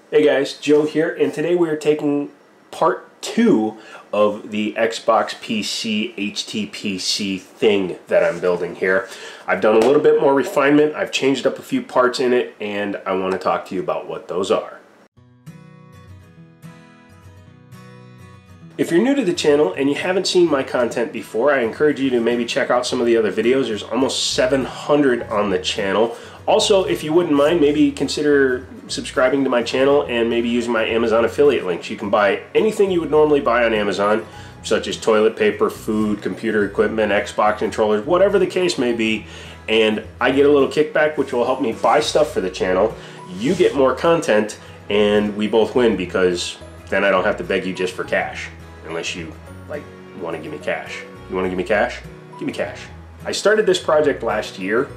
Hey guys, Joe here, and today we are taking part 2 of the Xbox PC HTPC thing that I'm building here. I've done a little bit more refinement, I've changed up a few parts in it, and I want to talk to you about what those are. If you're new to the channel and you haven't seen my content before, I encourage you to maybe check out some of the other videos. There's almost 700 on the channel. Also, if you wouldn't mind, maybe consider subscribing to my channel and maybe using my Amazon affiliate links. You can buy anything you would normally buy on Amazon, such as toilet paper, food, computer equipment, Xbox controllers, whatever the case may be, and I get a little kickback, which will help me buy stuff for the channel. You get more content, and we both win, because then I don't have to beg you just for cash. Unless you want to give me cash. You want to give me cash? Give me cash. I started this project last year.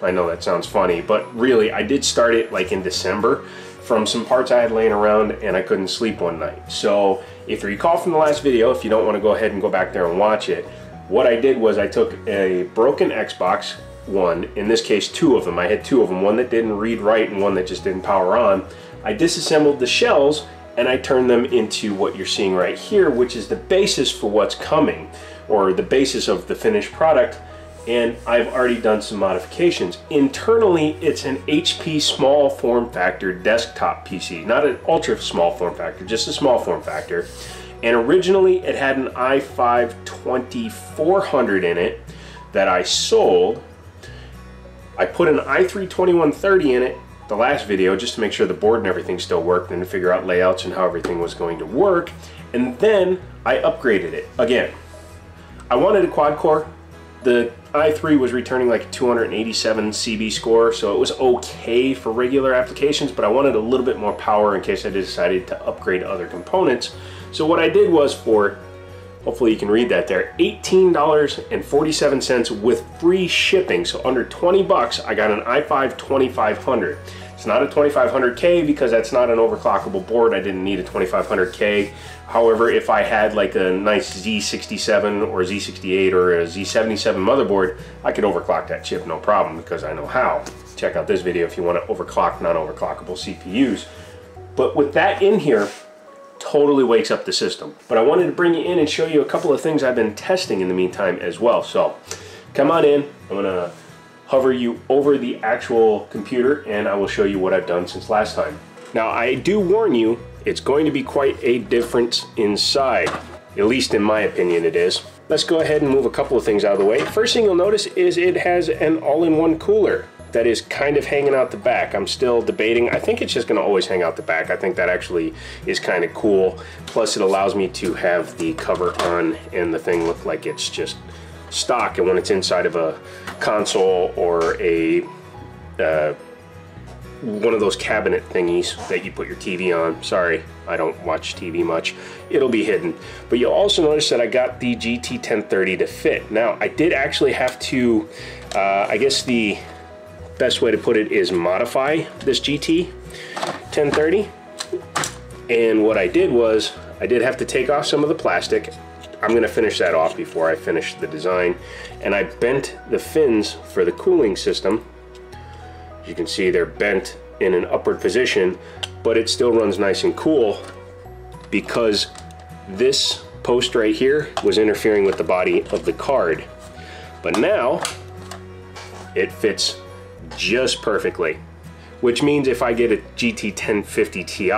I know that sounds funny, but really I did start it in December from some parts I had laying around and I couldn't sleep one night. So if you recall from the last video, if you don't want to go ahead and go back there and watch it, what I did was I took a broken Xbox One, in this case 2 of them. I had 2 of them, one that didn't read right and one that just didn't power on. I disassembled the shells and I turned them into what you're seeing right here, which is the basis for what's coming, or the basis of the finished product. And I've already done some modifications. Internally, it's an HP small form factor desktop PC, not an ultra small form factor, just a small form factor. And originally it had an i5-2400 in it that I sold. I put an i3-2130 in it the last video just to make sure the board and everything still worked and to figure out layouts and how everything was going to work. And then I upgraded it again. I wanted a quad core. The i3 was returning like a 287 CB score, so it was okay for regular applications, but I wanted a little bit more power in case I decided to upgrade other components. So what I did was, for, hopefully you can read that there, $18.47 with free shipping, so under 20 bucks, I got an i5-2500. It's not a 2500K because that's not an overclockable board. I didn't need a 2500K. However, if I had like a nice Z67 or Z68 or a Z77 motherboard, I could overclock that chip no problem, because I know how. Check out this video if you want to overclock non-overclockable CPUs. But with that in here, totally wakes up the system. But I wanted to bring you in and show you a couple of things I've been testing in the meantime as well. So come on in. I'm gonna hover you over the actual computer and I will show you what I've done since last time. Now, I do warn you, it's going to be quite a difference inside. At least in my opinion it is. Let's go ahead and move a couple of things out of the way. First thing you'll notice is it has an all-in-one cooler that is kind of hanging out the back. I'm still debating. I think it's just going to always hang out the back. I think that actually is kind of cool. Plus it allows me to have the cover on and the thing look like it's just stock, and when it's inside of a console or a one of those cabinet thingies that you put your TV on. Sorry, I don't watch TV much. It'll be hidden. But you'll also notice that I got the GT1030 to fit. Now, I did actually have to, I guess the best way to put it is modify this GT1030. And what I did was, I did have to take off some of the plastic. I'm going to finish that off before I finish the design. And I bent the fins for the cooling system. As you can see, they're bent in an upward position, but it still runs nice and cool because this post right here was interfering with the body of the card. But now it fits just perfectly, which means if I get a GT 1050 Ti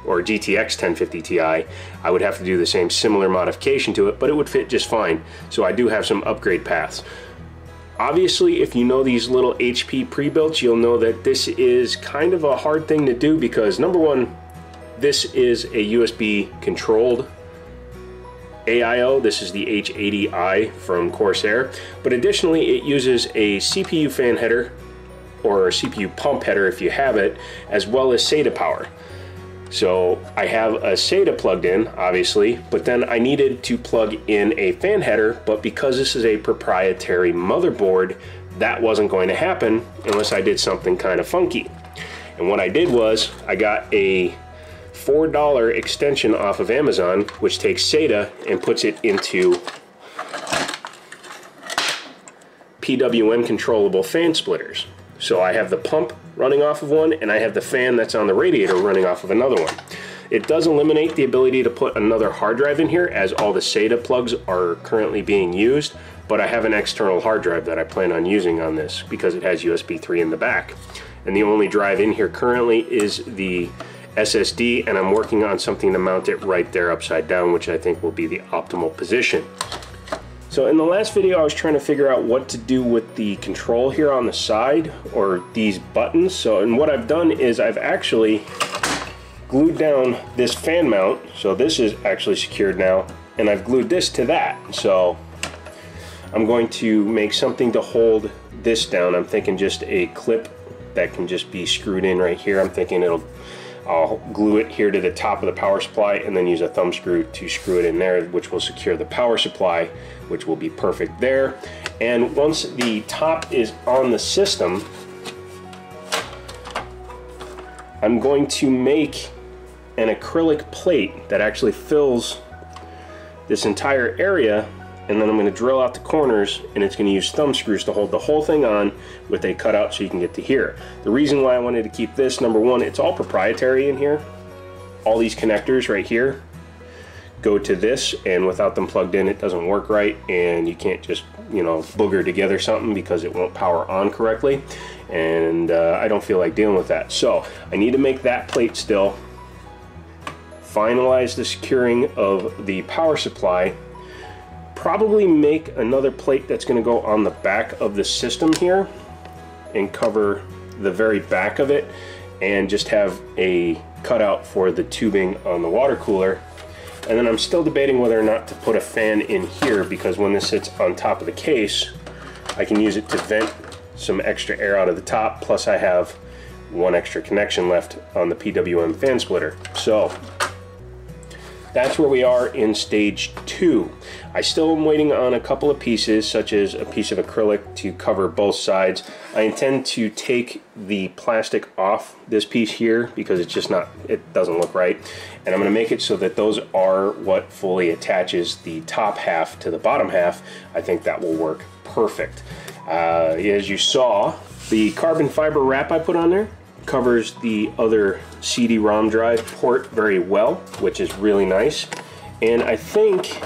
or GTX 1050 Ti, I would have to do the same similar modification to it, but it would fit just fine. So I do have some upgrade paths. Obviously, if you know these little HP pre-builts, you'll know that this is kind of a hard thing to do because, number one, this is a USB controlled AIO. This is the H80i from Corsair, but additionally it uses a CPU fan header, or a CPU pump header if you have it, as well as SATA power. So I have a SATA plugged in, obviously, but then I needed to plug in a fan header, but because this is a proprietary motherboard, that wasn't going to happen unless I did something kind of funky. And what I did was, I got a $4 extension off of Amazon, which takes SATA and puts it into PWM controllable fan splitters. So I have the pump running off of one, and I have the fan that's on the radiator running off of another one. It does eliminate the ability to put another hard drive in here, as all the SATA plugs are currently being used, but I have an external hard drive that I plan on using on this because it has USB 3 in the back. And the only drive in here currently is the SSD, and I'm working on something to mount it right there upside down, which I think will be the optimal position. So in the last video, I was trying to figure out what to do with the control here on the side, or these buttons. And what I've done is I've actually glued down this fan mount, so this is actually secured now, and I've glued this to that. So I'm going to make something to hold this down. I'm thinking just a clip that can just be screwed in right here. I'm thinking I'll glue it here to the top of the power supply and then use a thumb screw to screw it in there, which will secure the power supply, which will be perfect there. And once the top is on the system, I'm going to make an acrylic plate that actually fills this entire area, and then I'm going to drill out the corners, and it's going to use thumb screws to hold the whole thing on with a cutout so you can get to here. The reason why I wanted to keep this, number one, it's all proprietary in here. All these connectors right here go to this, and without them plugged in, it doesn't work right, and you can't just, you know, booger together something because it won't power on correctly, and I don't feel like dealing with that. So I need to make that plate still, finalize the securing of the power supply, probably make another plate that's going to go on the back of the system here and cover the very back of it, and just have a cutout for the tubing on the water cooler. And then I'm still debating whether or not to put a fan in here, because when this sits on top of the case, I can use it to vent some extra air out of the top, plus I have one extra connection left on the PWM fan splitter. So that's where we are in stage 2. I still am waiting on a couple of pieces, such as a piece of acrylic to cover both sides. I intend to take the plastic off this piece here because it's just not, it doesn't look right. And I'm going to make it so that those are what fully attaches the top half to the bottom half. I think that will work perfect. As you saw, the carbon fiber wrap I put on there covers the other CD-ROM drive port very well, which is really nice. And I think,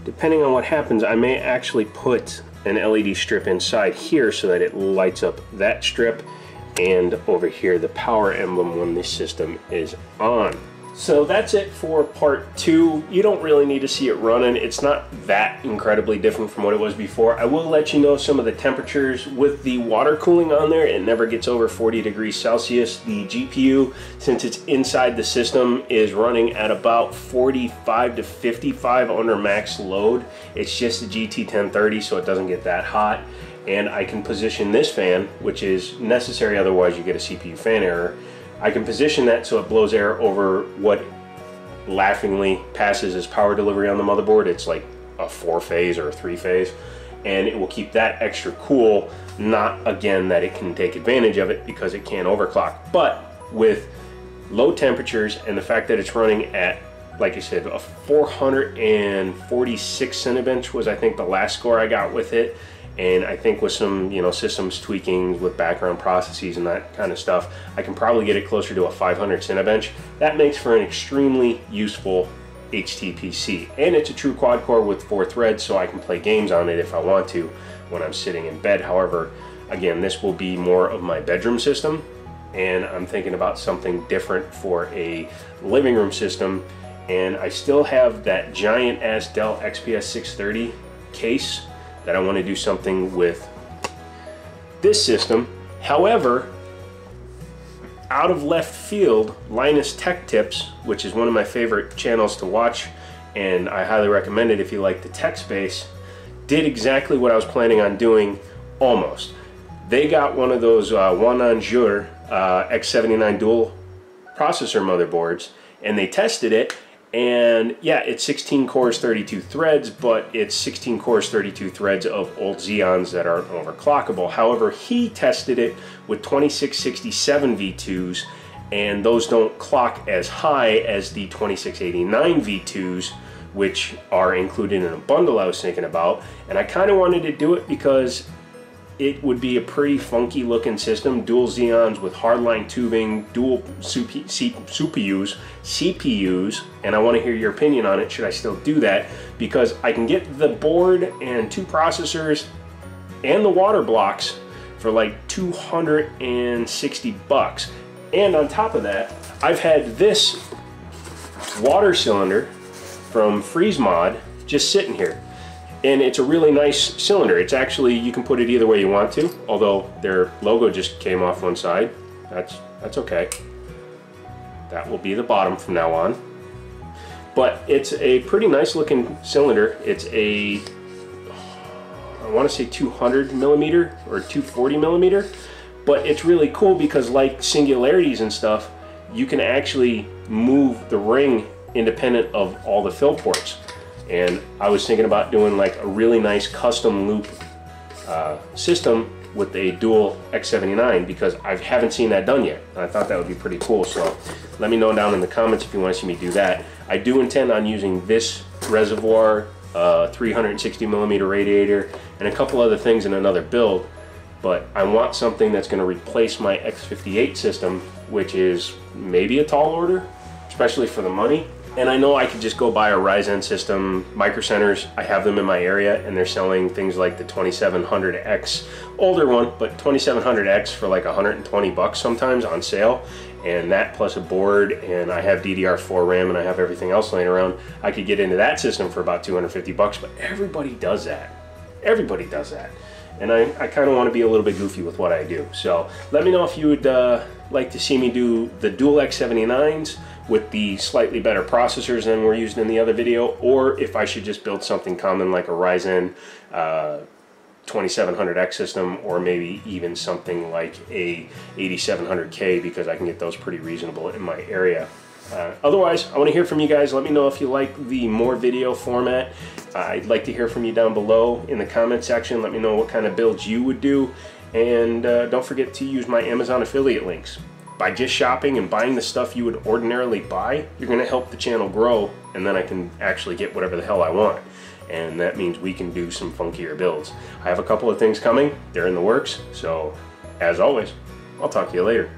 depending on what happens, I may actually put an LED strip inside here so that it lights up that strip, and over here the power emblem when the system is on. So that's it for part 2. You don't really need to see it running. It's not that incredibly different from what it was before. I will let you know some of the temperatures with the water cooling on there. It never gets over 40 degrees Celsius. The GPU, since it's inside the system, is running at about 45 to 55 under max load. It's just a GT1030, so it doesn't get that hot. And I can position this fan, which is necessary, otherwise you get a CPU fan error. I can position that so it blows air over what laughingly passes as power delivery on the motherboard. It's like a 4-phase or a 3-phase, and it will keep that extra cool. Not, again, that it can take advantage of it because it can't overclock, but with low temperatures and the fact that it's running at, like I said, a 446 Cinebench was, I think, the last score I got with it. And I think with some, you know, systems tweaking with background processes and that kind of stuff, I can probably get it closer to a 500 Cinebench. That makes for an extremely useful HTPC. And it's a true quad core with 4 threads, so I can play games on it if I want to when I'm sitting in bed. However, again, this will be more of my bedroom system, and I'm thinking about something different for a living room system. And I still have that giant ass Dell XPS 630 case that I want to do something with this system. However, out of left field, Linus Tech Tips, which is one of my favorite channels to watch, and I highly recommend it if you like the tech space, did exactly what I was planning on doing, almost. They got one of those Wananjur X79 dual processor motherboards, and they tested it. And yeah, it's 16 cores, 32 threads, but it's 16 cores, 32 threads of old Xeons that aren't overclockable. However, he tested it with 2667 V2s, and those don't clock as high as the 2689 V2s, which are included in a bundle I was thinking about. And I kind of wanted to do it because it would be a pretty funky looking system. Dual Xeons with hardline tubing, dual CPUs, and I want to hear your opinion on it. Should I still do that? Because I can get the board and 2 processors and the water blocks for like 260 bucks. And on top of that, I've had this water cylinder from Freeze Mod just sitting here. And it's a really nice cylinder. It's actually, you can put it either way you want to, although their logo just came off one side. That's okay. That will be the bottom from now on. But it's a pretty nice looking cylinder. It's a, I want to say 200 millimeter or 240 millimeter, but it's really cool because like singularities and stuff, you can actually move the ring independent of all the fill ports. And I was thinking about doing like a really nice custom loop system with a dual X79 because I haven't seen that done yet. And I thought that would be pretty cool. So let me know down in the comments if you want to see me do that. I do intend on using this reservoir, 360 millimeter radiator, and a couple other things in another build. But I want something that's going to replace my X58 system, which is maybe a tall order, especially for the money. And I know I could just go buy a Ryzen system, Micro Centers. I have them in my area, and they're selling things like the 2700X, older one, but 2700X for like 120 bucks sometimes on sale. And that plus a board, and I have DDR4 RAM, and I have everything else laying around. I could get into that system for about 250 bucks, but everybody does that. Everybody does that. And I kind of want to be a little bit goofy with what I do. So let me know if you would like to see me do the dual X79s with the slightly better processors than were used in the other video, or if I should just build something common like a Ryzen 2700X system, or maybe even something like a 8700K, because I can get those pretty reasonable in my area. Otherwise, I want to hear from you guys. Let me know if you like the more video format. I'd like to hear from you down below in the comment section. Let me know what kind of builds you would do, and don't forget to use my Amazon affiliate links. By just shopping and buying the stuff you would ordinarily buy, you're going to help the channel grow, and then I can actually get whatever the hell I want. And that means we can do some funkier builds. I have a couple of things coming. They're in the works. So, as always, I'll talk to you later.